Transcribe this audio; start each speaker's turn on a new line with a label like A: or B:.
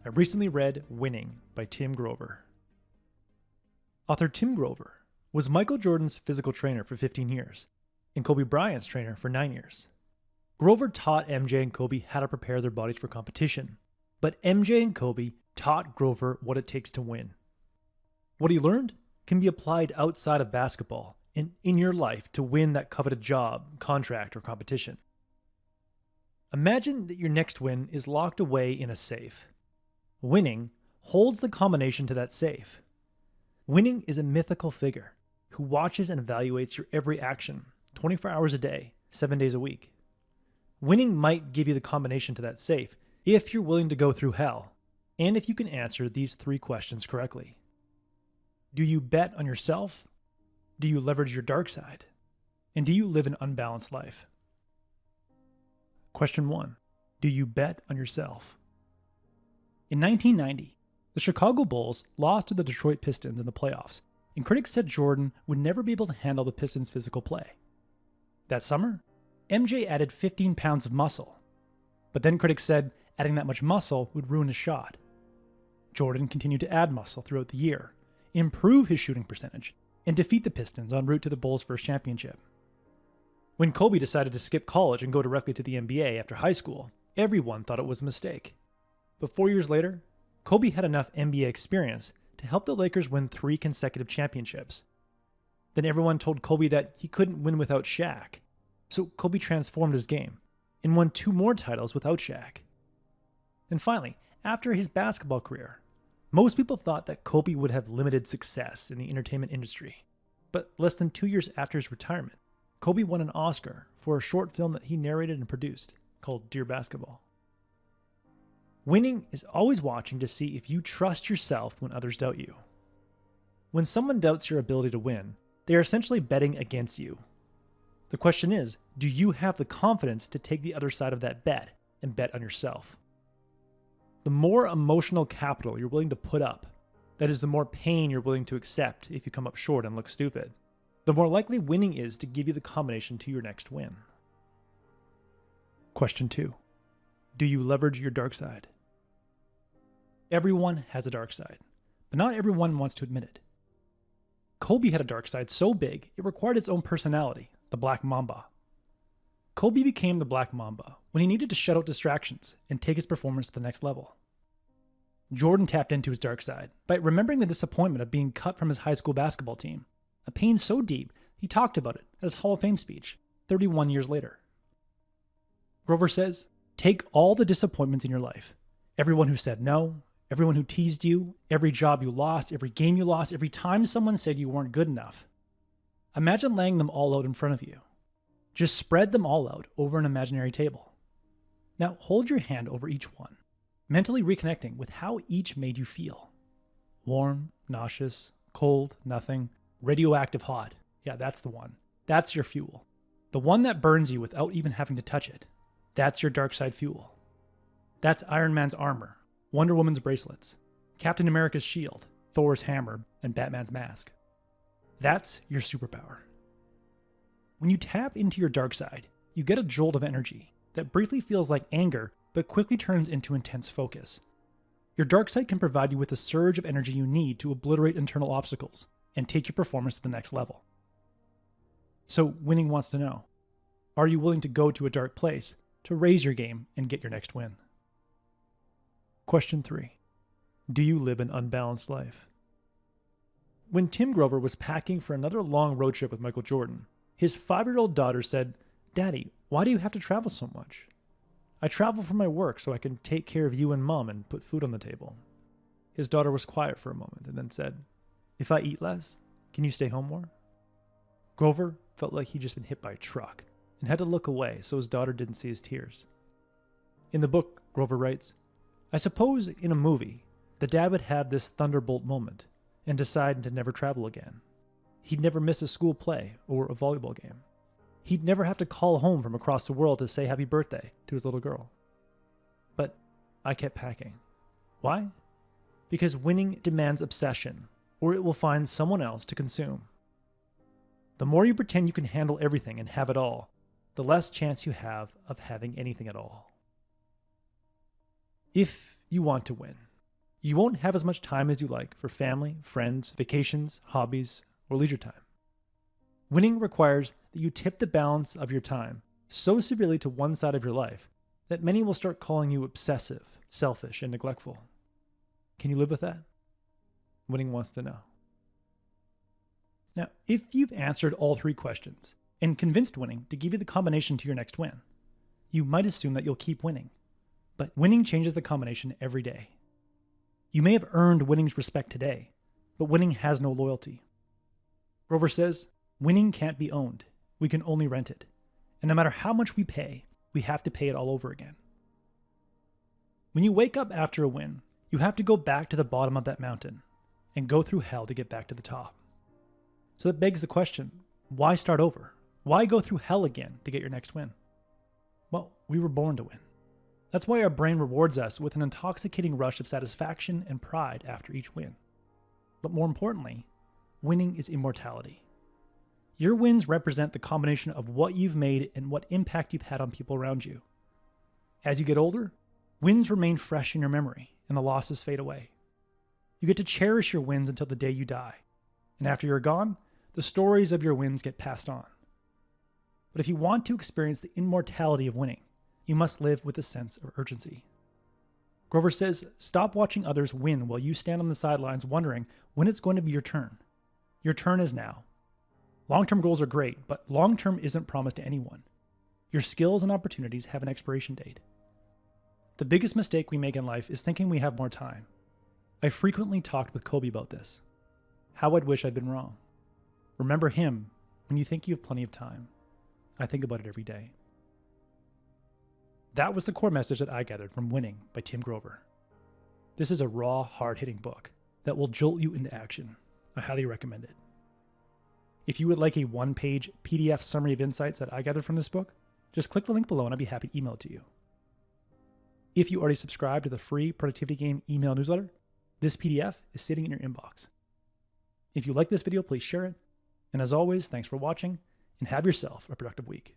A: I recently read Winning by Tim Grover. Author Tim Grover was Michael Jordan's physical trainer for 15 years and Kobe Bryant's trainer for 9 years. Grover taught MJ and Kobe how to prepare their bodies for competition, but MJ and Kobe taught Grover what it takes to win. What he learned can be applied outside of basketball and in your life to win that coveted job, contract, or competition. Imagine that your next win is locked away in a safe. Winning holds the combination to that safe. Winning is a mythical figure who watches and evaluates your every action 24 hours a day, 7 days a week. Winning might give you the combination to that safe if you're willing to go through hell, and if you can answer these 3 questions correctly. Do you bet on yourself? Do you leverage your dark side? And do you live an unbalanced life? Question 1. Do you bet on yourself? In 1990, the Chicago Bulls lost to the Detroit Pistons in the playoffs, and critics said Jordan would never be able to handle the Pistons' physical play. That summer, MJ added 15 pounds of muscle, but then critics said adding that much muscle would ruin his shot. Jordan continued to add muscle throughout the year, improve his shooting percentage, and defeat the Pistons en route to the Bulls' first championship. When Kobe decided to skip college and go directly to the NBA after high school, everyone thought it was a mistake. But 4 years later, Kobe had enough NBA experience to help the Lakers win 3 consecutive championships. Then everyone told Kobe that he couldn't win without Shaq, so Kobe transformed his game and won 2 more titles without Shaq. And finally, after his basketball career, most people thought that Kobe would have limited success in the entertainment industry. But less than 2 years after his retirement, Kobe won an Oscar for a short film that he narrated and produced called Dear Basketball. Winning is always watching to see if you trust yourself when others doubt you. When someone doubts your ability to win, they are essentially betting against you. The question is, do you have the confidence to take the other side of that bet and bet on yourself? The more emotional capital you're willing to put up, that is, the more pain you're willing to accept if you come up short and look stupid, the more likely winning is to give you the combination to your next win. Question 2. Do you leverage your dark side? Everyone has a dark side, but not everyone wants to admit it. Kobe had a dark side so big it required its own personality, the Black Mamba. Kobe became the Black Mamba when he needed to shut out distractions and take his performance to the next level. Jordan tapped into his dark side by remembering the disappointment of being cut from his high school basketball team, a pain so deep he talked about it at his Hall of Fame speech 31 years later. Grover says, take all the disappointments in your life, everyone who said no, everyone who teased you, every job you lost, every game you lost, every time someone said you weren't good enough. Imagine laying them all out in front of you. Just spread them all out over an imaginary table. Now hold your hand over each one, mentally reconnecting with how each made you feel. Warm, nauseous, cold, nothing, radioactive hot. Yeah, that's the one. That's your fuel. The one that burns you without even having to touch it. That's your dark side fuel. That's Iron Man's armor, Wonder Woman's bracelets, Captain America's shield, Thor's hammer, and Batman's mask. That's your superpower. When you tap into your dark side, you get a jolt of energy that briefly feels like anger but quickly turns into intense focus. Your dark side can provide you with the surge of energy you need to obliterate internal obstacles and take your performance to the next level. So Winning wants to know, are you willing to go to a dark place to raise your game and get your next win? Question 3. Do you live an unbalanced life? When Tim Grover was packing for another long road trip with Michael Jordan, his 5-year-old daughter said, "Daddy, why do you have to travel so much?" "I travel for my work so I can take care of you and Mom and put food on the table." His daughter was quiet for a moment and then said, "If I eat less, can you stay home more?" Grover felt like he'd just been hit by a truck and had to look away so his daughter didn't see his tears. In the book, Grover writes, "I suppose in a movie, the dad would have this thunderbolt moment and decide to never travel again. He'd never miss a school play or a volleyball game. He'd never have to call home from across the world to say happy birthday to his little girl. But I kept packing. Why? Because winning demands obsession, or it will find someone else to consume. The more you pretend you can handle everything and have it all, the less chance you have of having anything at all. If you want to win, You won't have as much time as you like for family, friends, vacations, hobbies, or leisure time. Winning requires that you tip the balance of your time so severely to one side of your life that many will start calling you obsessive, selfish, and neglectful. Can you live with that? Winning wants to know. Now, if you've answered all three questions and convinced Winning to give you the combination to your next win, you might assume that you'll keep winning. But Winning changes the combination every day. You may have earned Winning's respect today, but Winning has no loyalty. Grover says, winning can't be owned. We can only rent it. And no matter how much we pay, we have to pay it all over again. When you wake up after a win, you have to go back to the bottom of that mountain and go through hell to get back to the top. So that begs the question, why start over? Why go through hell again to get your next win? Well, we were born to win. That's why our brain rewards us with an intoxicating rush of satisfaction and pride after each win. But more importantly, winning is immortality. Your wins represent the combination of what you've made and what impact you've had on people around you. As you get older, wins remain fresh in your memory and the losses fade away. You get to cherish your wins until the day you die. And after you're gone, the stories of your wins get passed on. But if you want to experience the immortality of winning, you must live with a sense of urgency. Grover says, stop watching others win while you stand on the sidelines wondering when it's going to be your turn. Your turn is now. Long-term goals are great, but long-term isn't promised to anyone. Your skills and opportunities have an expiration date. The biggest mistake we make in life is thinking we have more time. I frequently talked with Kobe about this. How I'd wish I'd been wrong. Remember him when you think you have plenty of time. I think about it every day. That was the core message that I gathered from Winning by Tim Grover. This is a raw, hard-hitting book that will jolt you into action. I highly recommend it. If you would like a one-page PDF summary of insights that I gathered from this book, just click the link below and I'd be happy to email it to you. If you already subscribe to the free Productivity Game email newsletter, this PDF is sitting in your inbox. If you like this video, please share it. And as always, thanks for watching and have yourself a productive week.